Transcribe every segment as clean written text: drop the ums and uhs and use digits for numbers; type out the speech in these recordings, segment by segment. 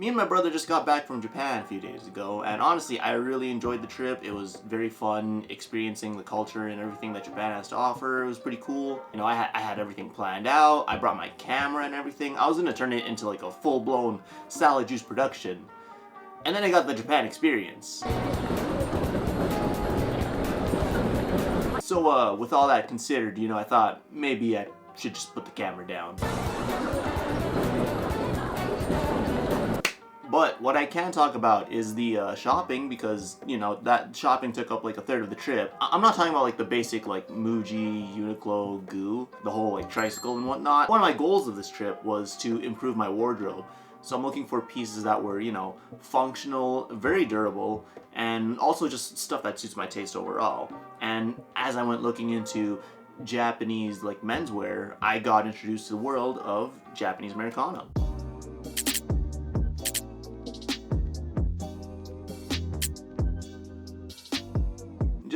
Me and my brother just got back from Japan a few days ago, and honestly, I really enjoyed the trip. It was very fun experiencing the culture and everything that Japan has to offer. It was pretty cool. You know, I had everything planned out. I brought my camera and everything. I was gonna turn it into like a full-blown salad juice production. And then I got the Japan experience. So, with all that considered, you know, I thought maybe I should just put the camera down. But what I can talk about is the shopping, because, you know, that shopping took up like a third of the trip. I'm not talking about like the basic like Muji, Uniqlo, Goo, the whole like tricycle and whatnot. One of my goals of this trip was to improve my wardrobe. So I'm looking for pieces that were, you know, functional, very durable, and also just stuff that suits my taste overall. And as I went looking into Japanese like menswear, I got introduced to the world of Japanese Americana.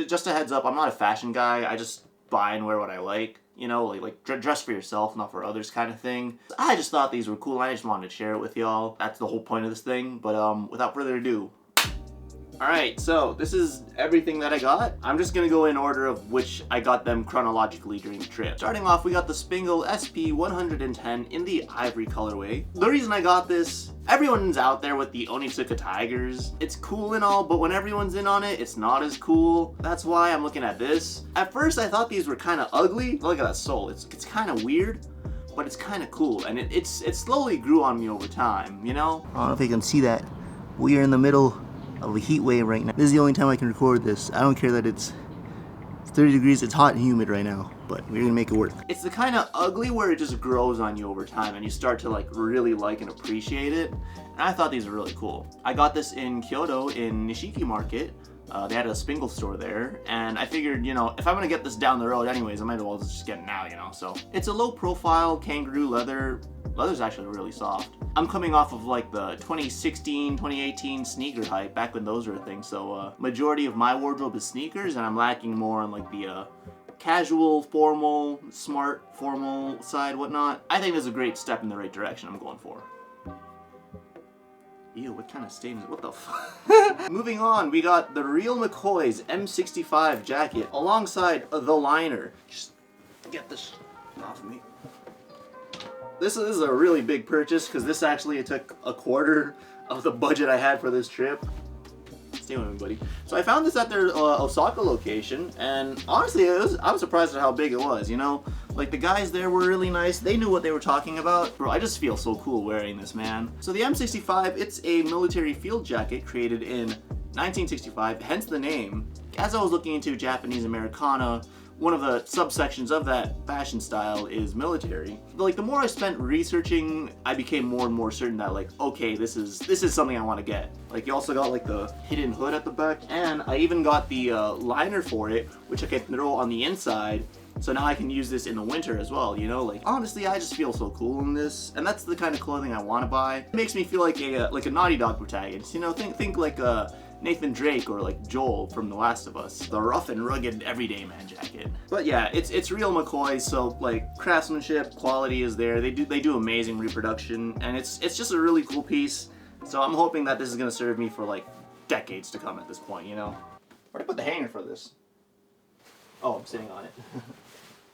Just a heads up, I'm not a fashion guy. I just buy and wear what I like. You know, like dress for yourself, not for others kind of thing. I just thought these were cool and I just wanted to share it with y'all. That's the whole point of this thing. But without further ado. Alright, so this is everything that I got. I'm just gonna go in order of which I got them chronologically during the trip. Starting off, we got the Spingle SP110 in the Ivory colorway. The reason I got this, everyone's out there with the Onitsuka Tigers. It's cool and all, but when everyone's in on it, it's not as cool. That's why I'm looking at this. At first, I thought these were kind of ugly. Look at that sole, it's kind of weird, but it's kind of cool, and it slowly grew on me over time, you know? I don't know if you can see that. We are in the middle of a heat wave right now. This is the only time I can record this. I don't care that it's 30 degrees, it's hot and humid right now, but we're gonna make it work. It's the kind of ugly where it just grows on you over time and you start to like really like and appreciate it. And I thought these were really cool. I got this in Kyoto in Nishiki Market. They had a Spingle store there, and I figured, you know, if I'm gonna get this down the road anyways, I might as well just get it now, you know. So it's a low profile kangaroo leather. Leather's actually really soft. I'm coming off of like the 2016, 2018 sneaker hype, back when those were a thing. So majority of my wardrobe is sneakers, and I'm lacking more on like the casual, formal, smart, formal side, whatnot. I think this is a great step in the right direction I'm going for. Ew, what kind of stain is it? What the fuck? Moving on, we got the real McCoys M65 jacket alongside the liner. Just get this off of me. This is a really big purchase because this actually took a quarter of the budget I had for this trip. Stay with me, buddy. So I found this at their Osaka location, and honestly, I was surprised at how big it was, you know? Like, the guys there were really nice. They knew what they were talking about. Bro, I just feel so cool wearing this, man. So the M65, it's a military field jacket created in 1965, hence the name. As I was looking into Japanese Americana, one of the subsections of that fashion style is military. Like, the more I spent researching, I became more and more certain that, like, okay, this is something I want to get. Like, you also got like the hidden hood at the back, and I even got the liner for it, which I can throw on the inside. So now I can use this in the winter as well, you know? Like, honestly, I just feel so cool in this, and that's the kind of clothing I want to buy. It makes me feel like a Naughty Dog protagonist, you know? Think like Nathan Drake or like Joel from The Last of Us, the rough and rugged everyday man jacket. But yeah, it's real McCoy, so like craftsmanship, quality is there. They do amazing reproduction, and it's just a really cool piece. So I'm hoping that this is gonna serve me for like decades to come at this point, you know? Where'd I put the hanger for this? Oh, I'm sitting on it.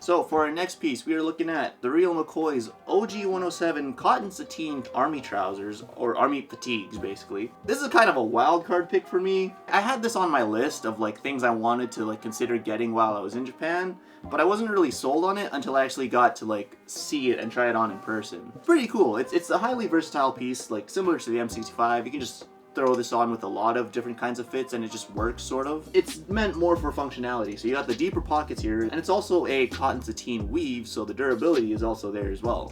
So for our next piece, we are looking at the real McCoy's OG 107 cotton sateen army trousers, or army fatigues basically. This is kind of a wild card pick for me. I had this on my list of like things I wanted to like consider getting while I was in Japan, but I wasn't really sold on it until I actually got to like see it and try it on in person. It's pretty cool. It's a highly versatile piece, like similar to the M65. You can just throw this on with a lot of different kinds of fits and it just works, sort of. It's meant more for functionality. So you got the deeper pockets here, and it's also a cotton sateen weave, so the durability is also there as well.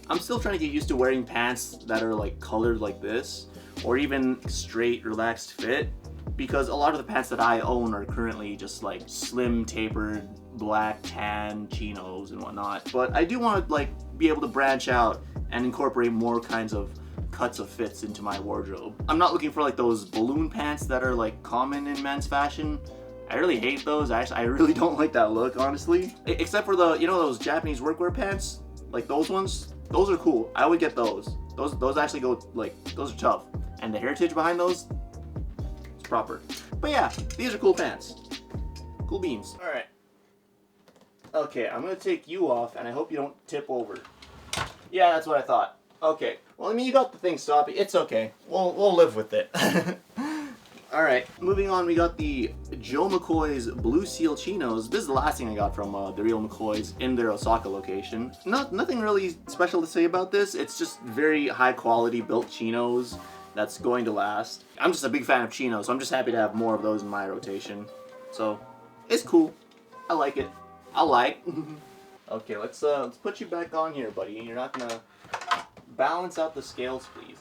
I'm still trying to get used to wearing pants that are like colored like this, or even straight relaxed fit, because a lot of the pants that I own are currently just like slim tapered black tan chinos and whatnot. But I do want to like be able to branch out and incorporate more kinds of cuts of fits into my wardrobe. I'm not looking for like those balloon pants that are like common in men's fashion. I really hate those. I really don't like that look, honestly. Except for the, you know, those Japanese workwear pants, like those ones. Those are cool. I would get those. Those actually go, like, those are tough. And the heritage behind those, it's proper. But yeah, these are cool pants. Cool beans. All right. Okay, I'm gonna take you off, and I hope you don't tip over. Yeah, that's what I thought. Okay. Well, I mean, you got the thing stoppy. It's okay. We'll live with it. All right. Moving on, we got the Joe McCoy's Blue Seal Chinos. This is the last thing I got from the real McCoys in their Osaka location. Nothing really special to say about this. It's just very high quality built chinos that's going to last. I'm just a big fan of chinos, so I'm just happy to have more of those in my rotation. So it's cool. I like it. I like. Okay, let's put you back on here, buddy. You're not gonna balance out the scales, please.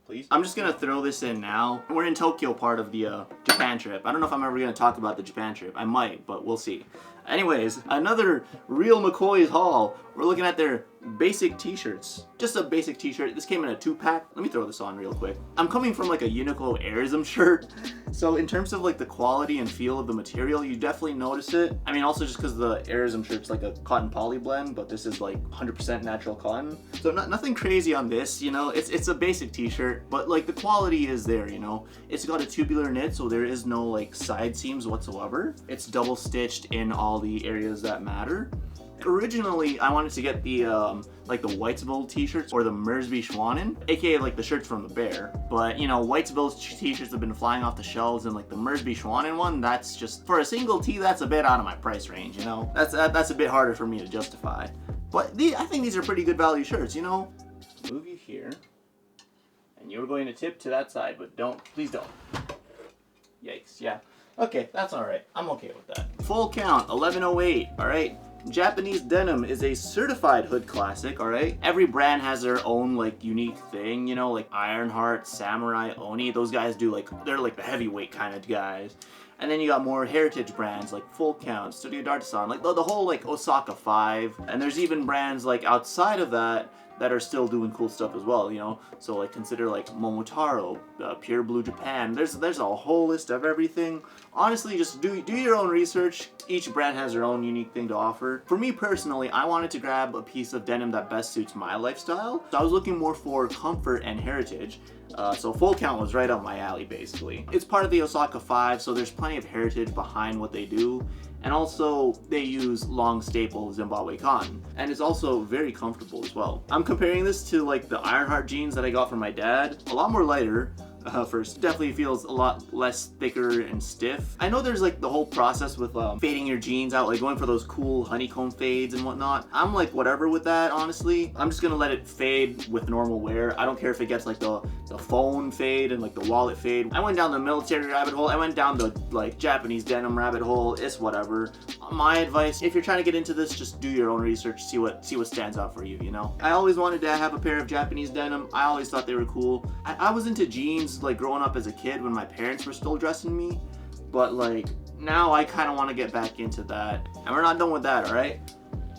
Please. I'm just gonna throw this in now. We're in Tokyo part of the Japan trip. I don't know if I'm ever gonna talk about the Japan trip. I might, but we'll see. Anyways, another real McCoy's haul. We're looking at their basic t-shirts. Just a basic t-shirt. This came in a 2-pack. Let me throw this on real quick. I'm coming from like a Uniqlo Airism shirt. So in terms of like the quality and feel of the material, you definitely notice it. I mean, also just because the Airism shirt's like a cotton poly blend, but this is like 100% natural cotton. So nothing crazy on this, you know. It's a basic t-shirt, but like the quality is there, you know. It's got a tubular knit, so there is no like side seams whatsoever. It's double stitched in all the areas that matter. Originally, I wanted to get the like the Whitesville t-shirts or the Mersby Schwanen, aka like the shirts from the Bear. But you know, Whitesville's t-shirts have been flying off the shelves, and like the Mersby Schwanen one, that's just for a single tee. That's a bit out of my price range, you know. That's a bit harder for me to justify. But I think these are pretty good value shirts, you know. Move you here, and you're going to tip to that side, but please don't. Yikes! Yeah. Okay, that's all right. I'm okay with that. Full count 1108. All right. Japanese Denim is a certified hood classic, alright? Every brand has their own, like, unique thing, you know, like Ironheart, Samurai, Oni. Those guys do, like, they're like the heavyweight kind of guys. And then you got more heritage brands like Fullcount, Studio Dartisan, like the whole, like, Osaka 5. And there's even brands, like, outside of that are still doing cool stuff as well, you know? So, like, consider, like, Momotaro, Pure Blue Japan. There's a whole list of everything. Honestly, just do your own research. Each brand has their own unique thing to offer. For me personally, I wanted to grab a piece of denim that best suits my lifestyle. So I was looking more for comfort and heritage. So Full Count was right up my alley, basically. It's part of the Osaka 5, so there's plenty of heritage behind what they do. And also, they use long staple Zimbabwe cotton. And it's also very comfortable as well. I'm comparing this to like the Ironheart jeans that I got from my dad. A lot more lighter. First, definitely feels a lot less thicker and stiff. I know there's like the whole process with fading your jeans out, like going for those cool honeycomb fades and whatnot. I'm like whatever with that, honestly. I'm just gonna let it fade with normal wear. I don't care if it gets like the phone fade and like the wallet fade. I went down the military rabbit hole. I went down the like Japanese denim rabbit hole. It's whatever. My advice, if you're trying to get into this, just do your own research, see what stands out for you, you know? I always wanted to have a pair of Japanese denim. I always thought they were cool. I was into jeans like growing up as a kid when my parents were still dressing me, but like now I kind of want to get back into that. And we're not done with that, all right?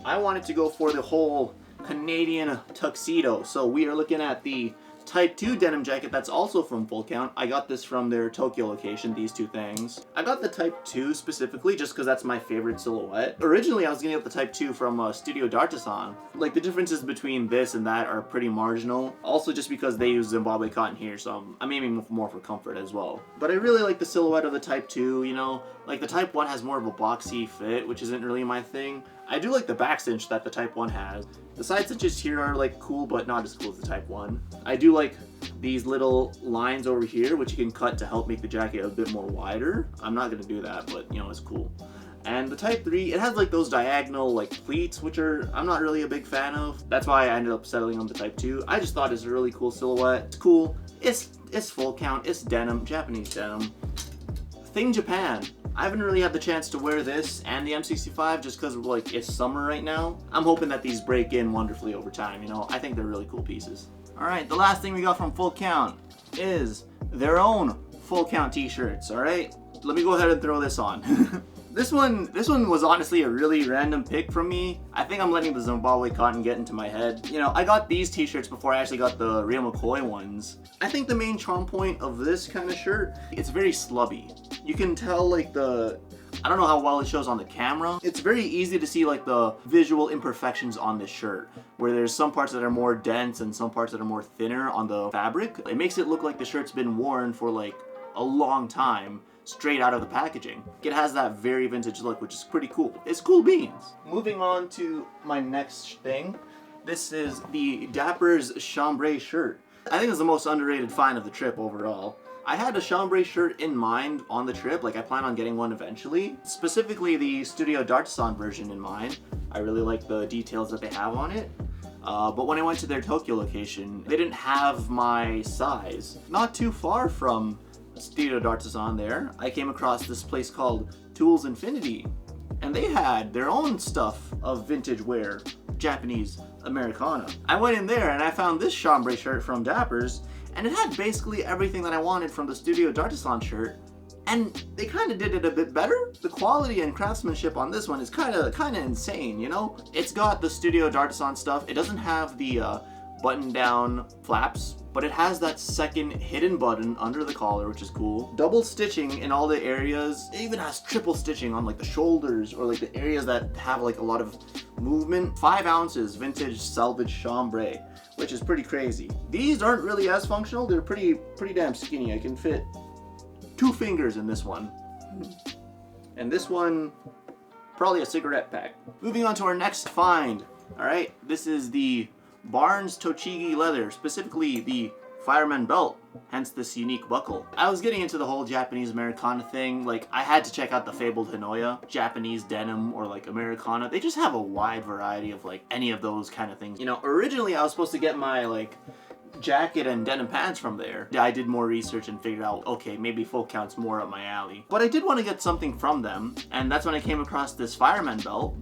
I wanted to go for the whole Canadian tuxedo. So we are looking at the Type 2 denim jacket that's also from Full Count. I got this from their Tokyo location, these two things. I got the Type 2 specifically just because that's my favorite silhouette. Originally, I was gonna get the Type 2 from Studio Dartisan. Like, the differences between this and that are pretty marginal. Also, just because they use Zimbabwe cotton here, so I'm aiming more for comfort as well. But I really like the silhouette of the Type 2, you know? Like, the Type 1 has more of a boxy fit, which isn't really my thing. I do like the back cinch that the Type 1 has. The side cinches here are like cool, but not as cool as the Type 1. I do like these little lines over here, which you can cut to help make the jacket a bit more wider. I'm not gonna do that, but you know, it's cool. And the Type 3, it has like those diagonal like pleats, which I'm not really a big fan of. That's why I ended up settling on the Type 2. I just thought it's a really cool silhouette. It's cool. It's Full Count. It's denim, Japanese denim. Thing Japan. I haven't really had the chance to wear this and the M65 just because like it's summer right now. I'm hoping that these break in wonderfully over time, you know. I think they're really cool pieces. Alright, the last thing we got from Full Count is their own Full Count t-shirts, alright? Let me go ahead and throw this on. This one was honestly a really random pick from me. I think I'm letting the Zimbabwe cotton get into my head. You know, I got these t-shirts before I actually got the real McCoy ones. I think the main charm point of this kind of shirt, it's very slubby. You can tell like I don't know how well it shows on the camera. It's very easy to see like the visual imperfections on this shirt, where there's some parts that are more dense and some parts that are more thinner on the fabric. It makes it look like the shirt's been worn for like a long time, straight out of the packaging. It has that very vintage look, which is pretty cool. It's cool beans. Moving on to my next thing. This is the Dappers Chambray shirt. I think it's the most underrated find of the trip overall. I had a Chambray shirt in mind on the trip, like I plan on getting one eventually. Specifically the Studio D'Artisan version in mind. I really like the details that they have on it. But when I went to their Tokyo location, they didn't have my size. Not too far from Studio D'Artisan there, I came across this place called Tools Infinity. And they had their own stuff of vintage wear, Japanese Americana. I went in there and I found this chambray shirt from Dappers, and it had basically everything that I wanted from the Studio D'Artisan shirt, and they kind of did it a bit better. The quality and craftsmanship on this one is kind of insane, you know? It's got the Studio D'Artisan stuff. It doesn't have the button-down flaps, but it has that second hidden button under the collar, which is cool. Double stitching in all the areas. It even has triple stitching on like the shoulders or like the areas that have like a lot of movement. 5 ounces vintage selvage chambray, which is pretty crazy. These aren't really as functional. They're pretty damn skinny. I can fit 2 fingers in this one. And this one, probably a cigarette pack. Moving on to our next find. All right, this is the Barnes Tochigi leather, specifically the Fireman belt, hence this unique buckle. I was getting into the whole Japanese Americana thing. Like, I had to check out the fabled Hinoya, Japanese denim, or like Americana. They just have a wide variety of like any of those kind of things. You know, originally I was supposed to get my like jacket and denim pants from there. I did more research and figured out, okay, maybe Fullcount's more up my alley. But I did want to get something from them, and that's when I came across this Fireman belt.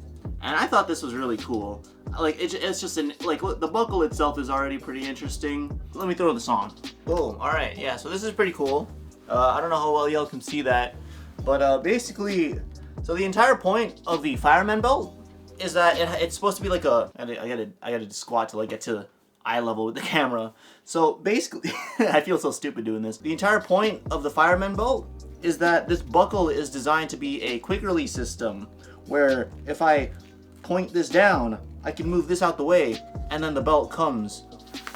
And I thought this was really cool. Like, it's just like, the buckle itself is already pretty interesting. Let me throw this on. Boom, alright, yeah, so this is pretty cool. I don't know how well y'all can see that. But basically, so the entire point of the Fireman belt is that it's supposed to be like a, I gotta squat to like get to eye level with the camera. So basically, I feel so stupid doing this. The entire point of the Fireman belt is that this buckle is designed to be a quick release system, where if I point this down, I can move this out the way, and then the belt comes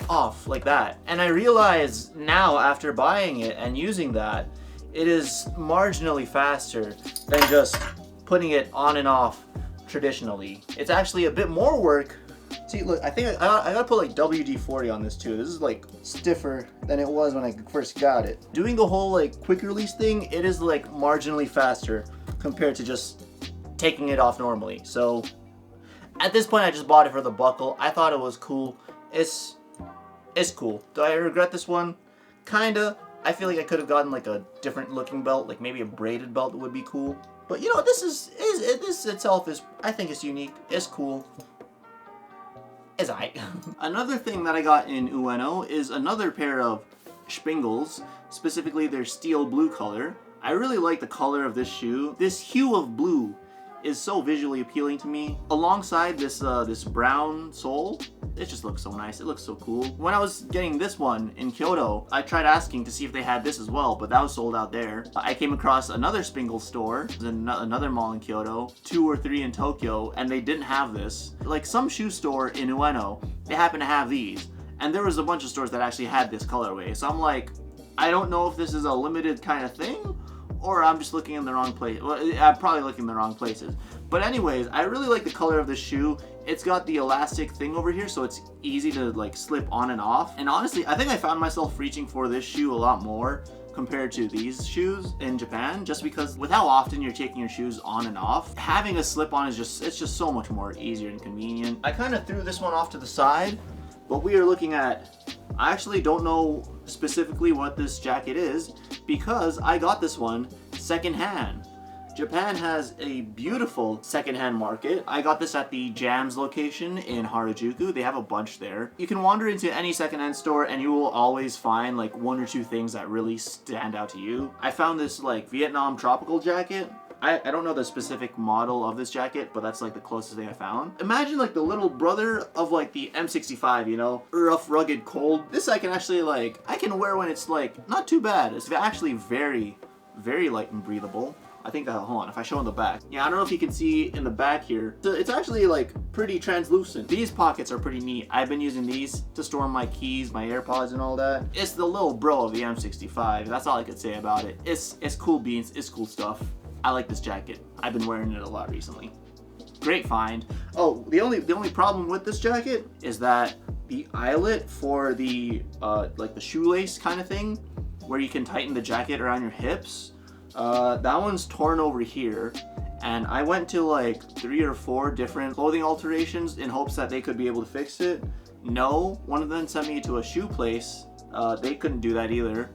off like that. And I realize now, after buying it and using that, it is marginally faster than just putting it on and off traditionally. It's actually a bit more work. See, look, I think I gotta put like WD-40 on this too. This is like stiffer than it was when I first got it. Doing the whole like quick release thing, it is like marginally faster compared to just taking it off normally. So at this point, I just bought it for the buckle. I thought it was cool. It's cool. Do I regret this one? Kinda. I feel like I could have gotten like a different looking belt, like maybe a braided belt would be cool. But you know, this itself is, I think it's unique. It's cool. It's aight. Another thing that I got in Ueno is another pair of Spingles, specifically their steel blue color. I really like the color of this shoe. This hue of blue is so visually appealing to me. Alongside this this brown sole, it just looks so nice. It looks so cool. When I was getting this one in Kyoto, I tried asking to see if they had this as well, but that was sold out there. I came across another Spingle store, another mall in Kyoto, 2 or 3 in Tokyo, and they didn't have this. Like some shoe store in Ueno, they happen to have these, and there was a bunch of stores that actually had this colorway. So I'm like, I don't know if this is a limited kind of thing, or I'm just looking in the wrong place. Well, I'm probably looking in the wrong places. But anyways, I really like the color of this shoe. It's got the elastic thing over here, so it's easy to like slip on and off. And honestly, I think I found myself reaching for this shoe a lot more compared to these shoes in Japan, just because with how often you're taking your shoes on and off, having a slip-on is it's just so much more easier and convenient. I kind of threw this one off to the side, but we are looking at, I actually don't know specifically what this jacket is, because I got this one secondhand. Japan has a beautiful secondhand market. I got this at the Jams location in Harajuku. They have a bunch there. You can wander into any secondhand store and you will always find like 1 or 2 things that really stand out to you. I found this like Vietnam tropical jacket. I don't know the specific model of this jacket, but that's like the closest thing I found. Imagine like the little brother of like the M65, you know? Rough, rugged, cold. This I can actually like, I can wear when it's like not too bad. It's actually very, very light and breathable. I think, hold on, if I show in the back. Yeah, I don't know if you can see in the back here. So it's actually like pretty translucent. These pockets are pretty neat. I've been using these to store my keys, my AirPods and all that. It's the little bro of the M65. That's all I could say about it. It's cool beans, it's cool stuff. I like this jacket. I've been wearing it a lot recently. Great find. Oh, the only problem with this jacket is that the eyelet for the like the shoelace kind of thing, where you can tighten the jacket around your hips, that one's torn over here. And I went to like 3 or 4 different clothing alterations in hopes that they could be able to fix it. No, one of them sent me to a shoe place. They couldn't do that either.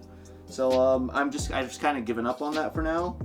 So I've just kind of given up on that for now.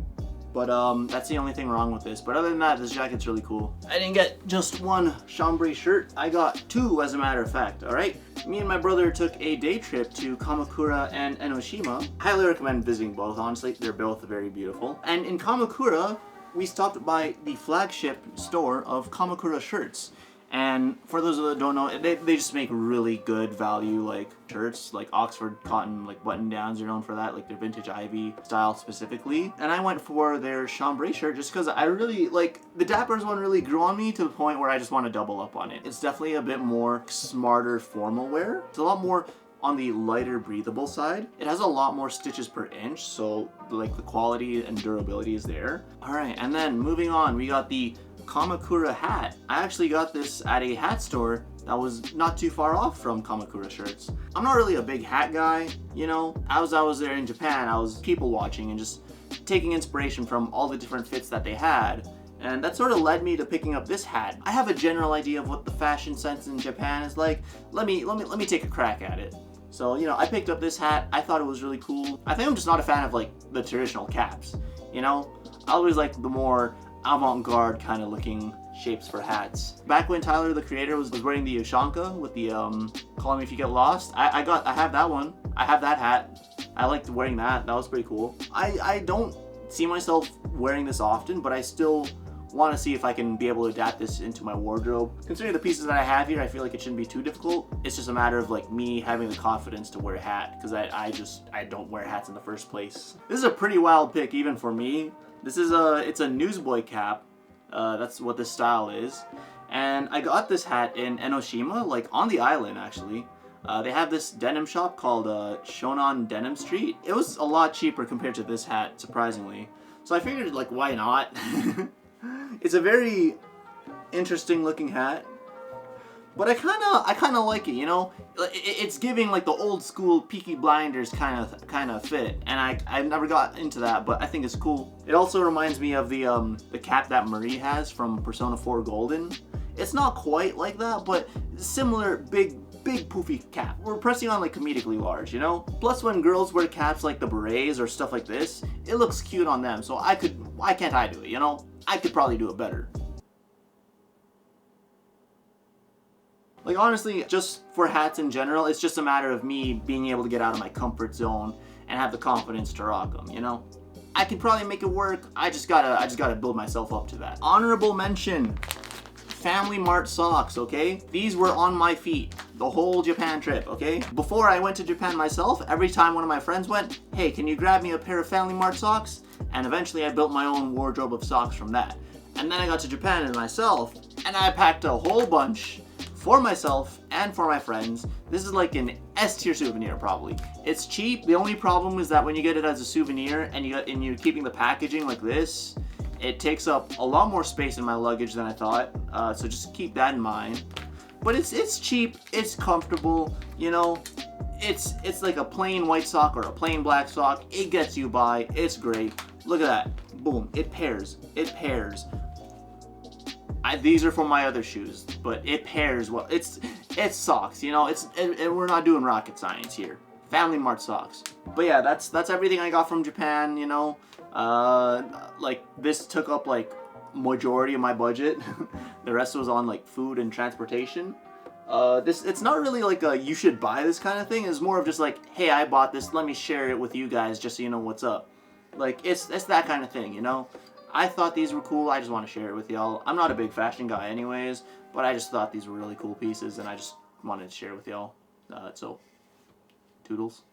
But that's the only thing wrong with this. But other than that, this jacket's really cool. I didn't get just one chambray shirt. I got 2, as a matter of fact, alright? Me and my brother took a day trip to Kamakura and Enoshima. Highly recommend visiting both, honestly. They're both very beautiful. And in Kamakura, we stopped by the flagship store of Kamakura shirts. And for those that don't know, they just make really good value like shirts, like Oxford cotton, like button downs are known for that, like their vintage Ivy style specifically. And I went for their chambray shirt just because I really like the Dappers one. Really grew on me to the point where I just want to double up on it. It's definitely a bit more smarter formal wear. It's a lot more on the lighter breathable side. It has a lot more stitches per inch, so like the quality and durability is there. All right, and then moving on, we got the Kamakura hat. I actually got this at a hat store that was not too far off from Kamakura shirts. I'm not really a big hat guy, you know. As I was there in Japan, I was people watching and just taking inspiration from all the different fits that they had. And that sort of led me to picking up this hat. I have a general idea of what the fashion sense in Japan is like. Let me take a crack at it. So, you know, I picked up this hat. I thought it was really cool. I think I'm just not a fan of like the traditional caps, you know. I always like the more avant-garde kind of looking shapes for hats. Back when Tyler the Creator was wearing the Ushanka with the Call Me If You Get Lost, I have that one. I have that hat. I liked wearing that. That was pretty cool. I don't see myself wearing this often, but I still want to see if I can be able to adapt this into my wardrobe. Considering the pieces that I have here, I feel like it shouldn't be too difficult. It's just a matter of like me having the confidence to wear a hat, because I don't wear hats in the first place. This is a pretty wild pick even for me. This is it's a Newsboy cap. That's what this style is. And I got this hat in Enoshima, like on the island actually. They have this denim shop called Shonan Denim Street. It was a lot cheaper compared to this hat, surprisingly. So I figured, like, why not? It's a very interesting looking hat. But I kind of like it, you know. It's giving like the old school Peaky Blinders kind of fit, and I've never got into that, but I think it's cool. It also reminds me of the cap that Marie has from Persona 4 Golden. It's not quite like that, but similar big poofy cap. We're pressing on like comedically large, you know. Plus, when girls wear caps like the berets or stuff like this, it looks cute on them. So why can't I do it? You know, I could probably do it better. Like, honestly, just for hats in general, it's just a matter of me being able to get out of my comfort zone and have the confidence to rock them, you know? I could probably make it work. I just gotta build myself up to that. Honorable mention, Family Mart socks, okay? These were on my feet the whole Japan trip, okay? Before I went to Japan myself, every time one of my friends went, hey, can you grab me a pair of Family Mart socks? And eventually I built my own wardrobe of socks from that. And then I got to Japan and myself, and I packed a whole bunch for myself and for my friends. This is like an S-tier souvenir, probably. It's cheap. The only problem is that when you get it as a souvenir and you're keeping the packaging like this, it takes up a lot more space in my luggage than I thought. So just keep that in mind. But it's cheap. It's comfortable. You know, it's like a plain white sock or a plain black sock. It gets you by. It's great. Look at that. Boom. It pairs. It pairs. These are for my other shoes, but it pairs well. It's socks, you know. We're not doing rocket science here. Family Mart socks. But yeah, that's everything I got from Japan. You know, like this took up like majority of my budget. The rest was on like food and transportation. It's not really like a you should buy this kind of thing. It's more of just like, hey, I bought this. Let me share it with you guys just so you know what's up. Like it's that kind of thing, you know. I thought these were cool. I just want to share it with y'all. I'm not a big fashion guy anyways, but I just thought these were really cool pieces and I just wanted to share it with y'all. So, toodles.